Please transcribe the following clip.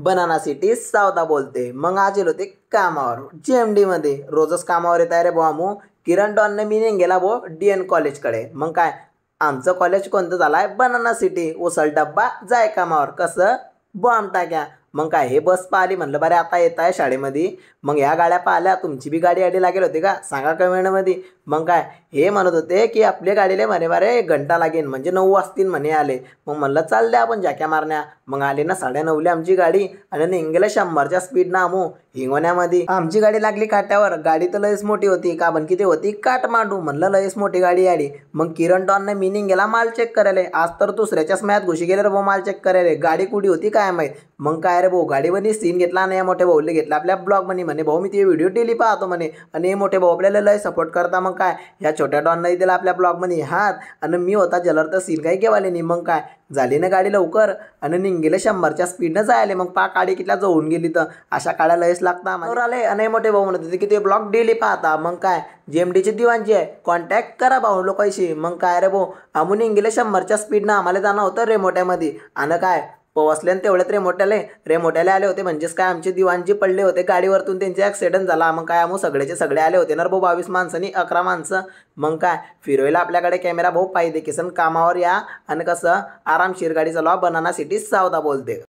Banana city Savda बोलते. मग आज गेलो होते कामावर GMD मध्ये. रोजच कामावर येत आहे रे भाऊ आमू. किरण डॉनने मी गेला भाऊ DN कॉलेजकडे. मग काय आमचं कॉलेज कोणतं झालं आहे बनाना सिटी. उचल डब्बा जाय कामावर. कसं बॉम्ब टाक्या. मग काय हे बस पाहिली म्हणलं बरे आता येत आहे शाळेमध्ये. मग ह्या गाड्या पाहिल्या. तुमची बी गाडी आडी लागेल होती का सांगा कमेंटमध्ये. मग काय हे म्हणत होते की आपल्या गाडीला म्हणे बारे 1 घंटा लागेल म्हणजे 9 वाजतील म्हणे आले. मग म्हणलं चाल द्या आपण जॅक्या मारण्या. मग आली ना 9:30 आमची गाडी आणि निघाले 100च्या स्पीड ना आमू हिंगवण्यामध्ये. आमची गाडी लागली काट्यावर. गाडी तर लयच मोठी होती का पण किती होती काठमांडू. म्हणलं लयच मोठी गाडी आली. मग किरण डॉनने मिनिंग गेला माल चेक करायला. आज तर दुसऱ्याच्याच मॅच घुशी गेले रे भाऊ माल चेक करायला. गाडी कुठे होती काय माहीत. मग काय रे भाऊ गाडीमध्ये सीन घेतला आणि मोठे भाऊले घेतला आपल्या ब्लॉग म्हणे भाऊ मी ते व्हिडिओ डेली पाहतो म्हणे. आणि मोठे भाऊ आपल्याला लय सपोर्ट करता. मग काय ह्या छोट्या डॉनने दिला आपल्या ब्लॉगमध्ये हात. आणि मी होता जलर तर सीन काही घेवाले नाही. मग काय झाली ना गाडी लवकर आणि निघेले 100च्या स्पीडनं जायले. मग गाडी कितल्या जळून गेली तर अशा काळ्या लयच लागता आले. आणि मोठे भाऊ म्हणत होते की ते ब्लॉग डेली पाहता. मग काय GMDची दिवाणची आहे कॉन्टॅक्ट करा भाऊ लोकांशी. मग काय रे भाऊ आम्ही निघेले 100च्या स्पीडनं. आम्हाला जाणं होतं रेमोट्यामध्ये. आणि काय पोहोचले तेवढ्यात रेमोट्याले आले होते. म्हणजेच काय आमचे दिवाणजी पडले होते गाडीवरतून. त्यांचे ॲक्सिडेंट झाला. मग काय आम्ही सगळेचे सगळे आले होते ना भाऊ 22 माणसांनी 11 माणसं. मग काय फिरवायला आपल्याकडे कॅमेरा भाऊ पाहिजे किसन कामावर या. आणि कसं आरामशीर गाडी चालवा. बनाना सिटी सावदा बोलते.